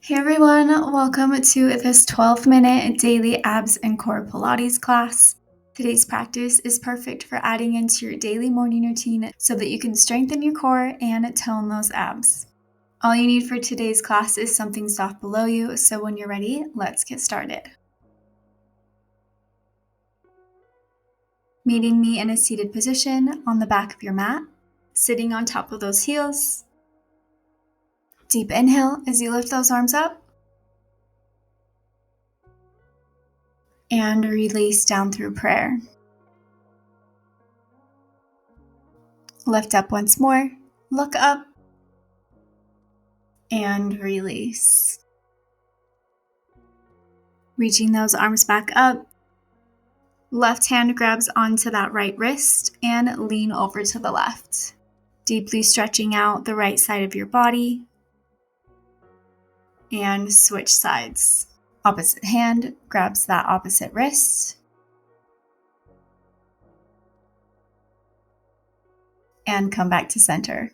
Hey everyone, welcome to this 12-minute daily abs and core Pilates class. Today's practice is perfect for adding into your daily morning routine so that you can strengthen your core and tone those abs. All you need for today's class is something soft below you, so when you're ready, let's get started. Meeting me in a seated position on the back of your mat, sitting on top of those heels. Deep inhale as you lift those arms up. And release down through prayer. Lift up once more, look up, and release. Reaching those arms back up, left hand grabs onto that right wrist and lean over to the left. Deeply stretching out the right side of your body, and switch sides. Opposite hand grabs that opposite wrist, and come back to center.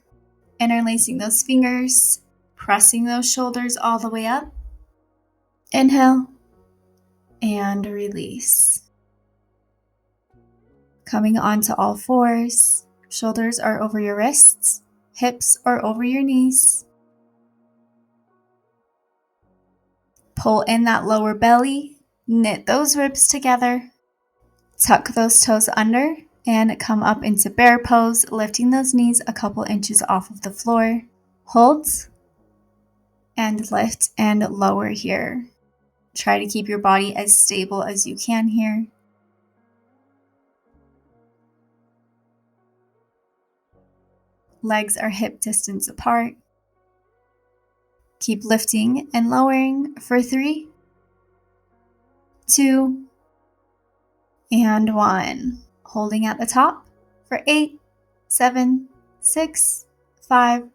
Interlacing those fingers, pressing those shoulders all the way up. Inhale, and release. Coming onto all fours, shoulders are over your wrists, hips are over your knees. Pull in that lower belly, knit those ribs together, tuck those toes under, and come up into bear pose, lifting those knees a couple inches off of the floor. Hold, and lift and lower here. Try to keep your body as stable as you can here. Legs are hip distance apart. Keep lifting and lowering for 3, 2, and 1. Holding at the top for 8, 7, 6, 5,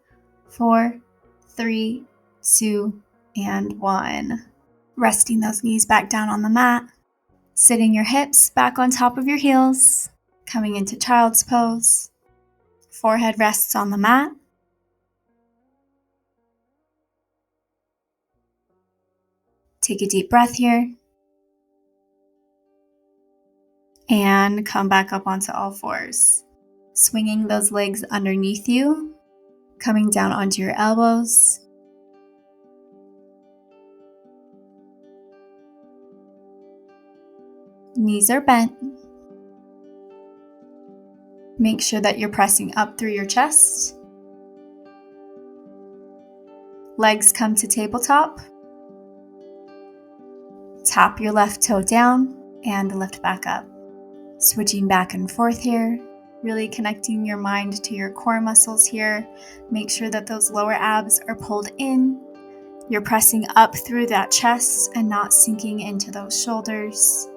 4, 3, 2, and 1. Resting those knees back down on the mat. Sitting your hips back on top of your heels. Coming into child's pose. Forehead rests on the mat. Take a deep breath here. And come back up onto all fours. Swinging those legs underneath you. Coming down onto your elbows. Knees are bent. Make sure that you're pressing up through your chest. Legs come to tabletop. Tap your left toe down and lift back up. Switching back and forth here, really connecting your mind to your core muscles here. Make sure that those lower abs are pulled in. You're pressing up through that chest and not sinking into those shoulders.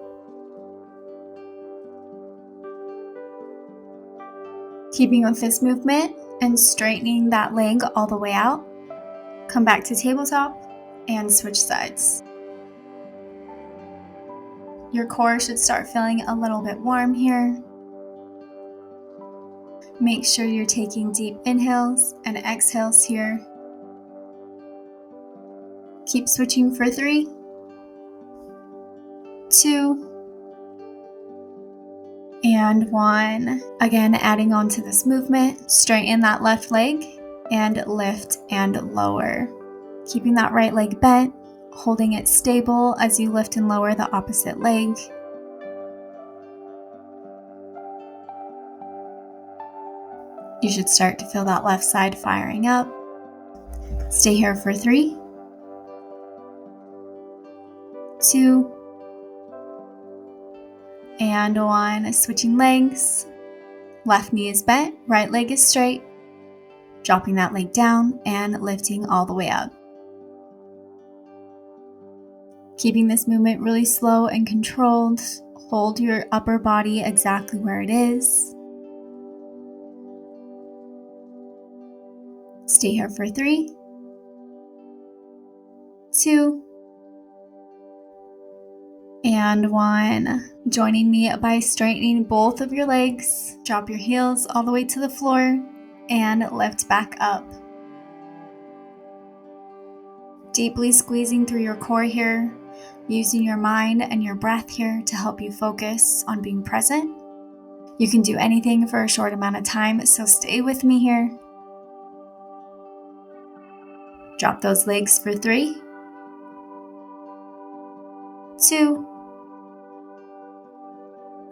Keeping with this movement and straightening that leg all the way out. Come back to tabletop and switch sides. Your core should start feeling a little bit warm here. Make sure you're taking deep inhales and exhales here. Keep switching for 3, 2, and 1. Again, adding on to this movement, straighten that left leg and lift and lower. Keeping that right leg bent, holding it stable as you lift and lower the opposite leg. You should start to feel that left side firing up. Stay here for 3, 2, and 1. Switching legs. Left knee is bent, right leg is straight. Dropping that leg down and lifting all the way up. Keeping this movement really slow and controlled. Hold your upper body exactly where it is. Stay here for 3, 2, and 1. Joining me by straightening both of your legs. Drop your heels all the way to the floor and lift back up. Deeply squeezing through your core here, using your mind and your breath here to help you focus on being present. You can do anything for a short amount of time, so stay with me here. Drop those legs for 3, 2,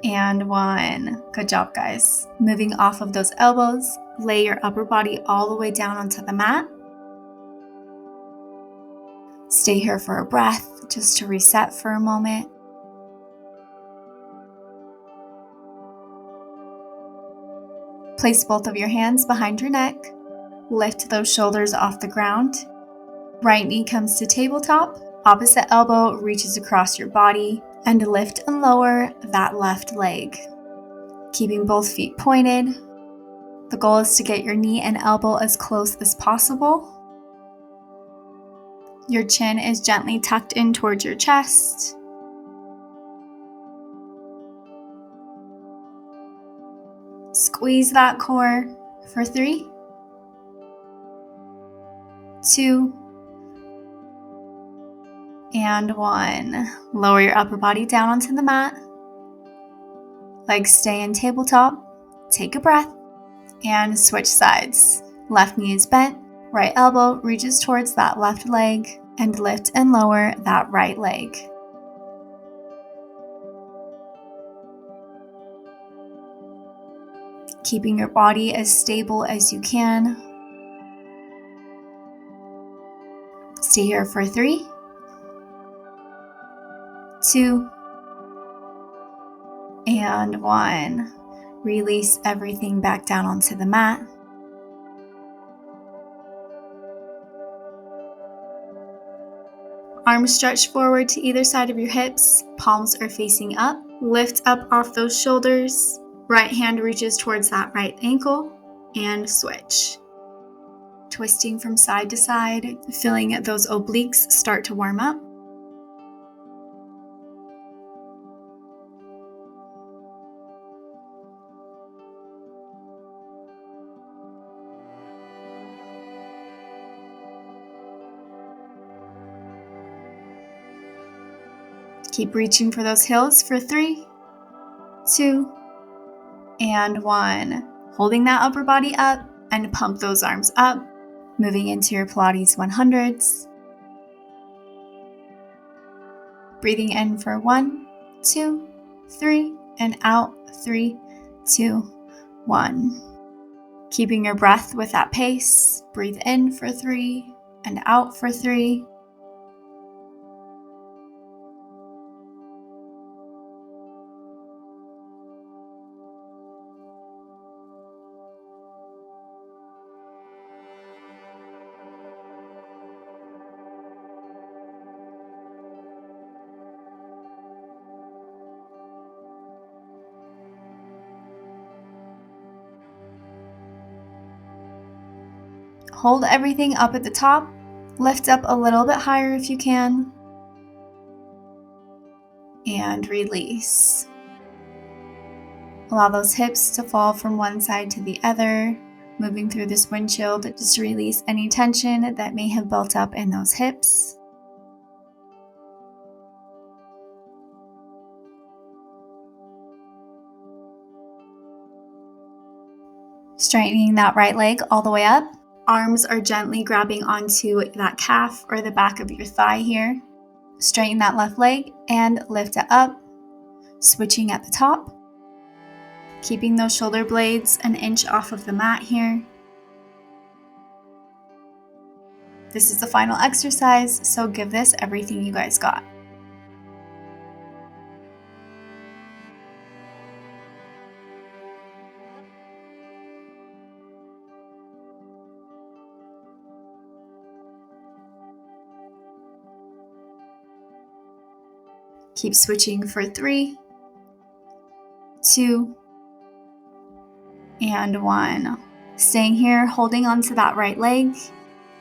and 1. Good job, guys. Moving off of those elbows, lay your upper body all the way down onto the mat. Stay here for a breath, just to reset for a moment. Place both of your hands behind your neck. Lift those shoulders off the ground. Right knee comes to tabletop. Opposite elbow reaches across your body, and lift and lower that left leg. Keeping both feet pointed. The goal is to get your knee and elbow as close as possible. Your chin is gently tucked in towards your chest. Squeeze that core for 3, 2, and 1. Lower your upper body down onto the mat. Legs stay in tabletop. Take a breath and switch sides. Left knee is bent. Right elbow reaches towards that left leg, and lift and lower that right leg. Keeping your body as stable as you can. Stay here for 3, 2, and 1. Release everything back down onto the mat. Arms stretch forward to either side of your hips. Palms are facing up. Lift up off those shoulders. Right hand reaches towards that right ankle and switch. Twisting from side to side, feeling those obliques start to warm up. Keep reaching for those heels for 3, 2, and 1. Holding that upper body up and pump those arms up. Moving into your Pilates 100s. Breathing in for 1, 2, 3, and out 3, 2, 1. Keeping your breath with that pace. Breathe in for 3 and out for 3. Hold everything up at the top. Lift up a little bit higher if you can. And release. Allow those hips to fall from one side to the other. Moving through this windshield, just release any tension that may have built up in those hips. Straightening that right leg all the way up. Arms are gently grabbing onto that calf or the back of your thigh here. Straighten that left leg and lift it up. Switching at the top. Keeping those shoulder blades an inch off of the mat here. This is the final exercise, so give this everything you guys got. Keep switching for 3, 2, and 1. Staying here, holding onto that right leg.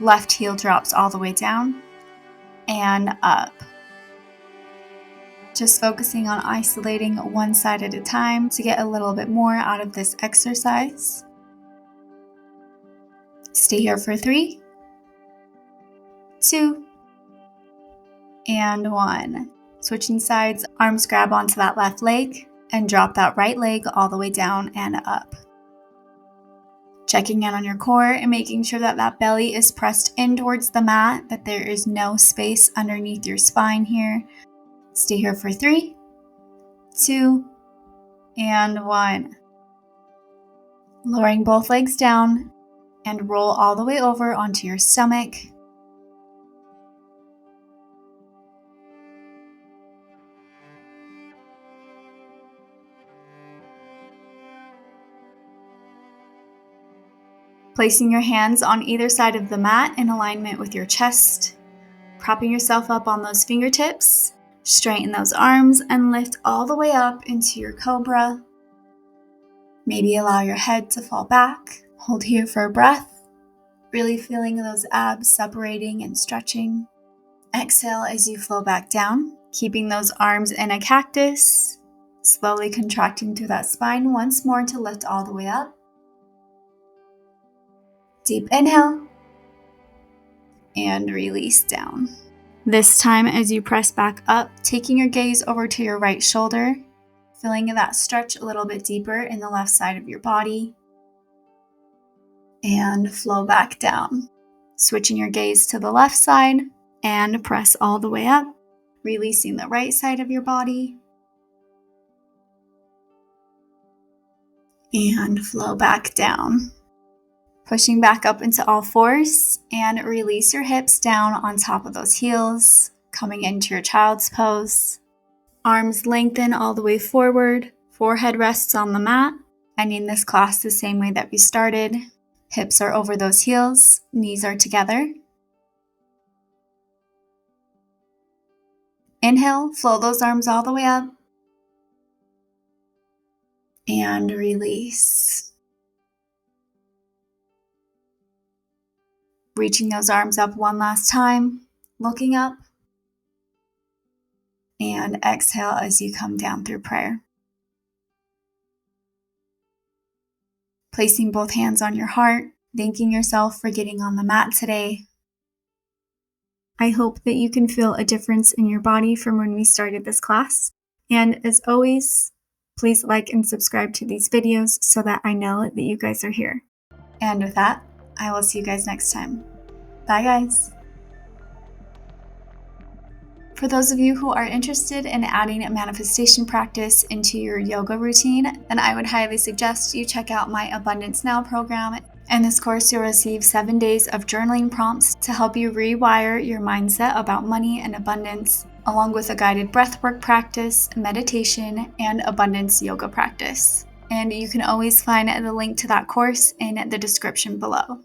Left heel drops all the way down and up. Just focusing on isolating one side at a time to get a little bit more out of this exercise. Stay here for 3, 2, and 1. Switching sides, arms grab onto that left leg and drop that right leg all the way down and up. Checking in on your core and making sure that that belly is pressed in towards the mat, that there is no space underneath your spine here. Stay here for 3, 2, and 1. Lowering both legs down and roll all the way over onto your stomach. Placing your hands on either side of the mat in alignment with your chest, propping yourself up on those fingertips, straighten those arms and lift all the way up into your cobra. Maybe allow your head to fall back. Hold here for a breath, really feeling those abs separating and stretching. Exhale as you flow back down, keeping those arms in a cactus, slowly contracting through that spine once more to lift all the way up. Deep inhale and release down. This time as you press back up, taking your gaze over to your right shoulder, feeling that stretch a little bit deeper in the left side of your body, and flow back down. Switching your gaze to the left side and press all the way up, releasing the right side of your body, and flow back down. Pushing back up into all fours and release your hips down on top of those heels, coming into your child's pose. Arms lengthen all the way forward, forehead rests on the mat, ending this class the same way that we started. Hips are over those heels, knees are together. Inhale, flow those arms all the way up, and release. Reaching those arms up one last time, looking up, and exhale as you come down through prayer. Placing both hands on your heart, thanking yourself for getting on the mat today. I hope that you can feel a difference in your body from when we started this class. And as always, please like and subscribe to these videos so that I know that you guys are here. And with that, I will see you guys next time. Bye guys. For those of you who are interested in adding a manifestation practice into your yoga routine, then I would highly suggest you check out my Abundance Now program. In this course, you'll receive 7 days of journaling prompts to help you rewire your mindset about money and abundance, along with a guided breathwork practice, meditation, and abundance yoga practice. And you can always find the link to that course in the description below.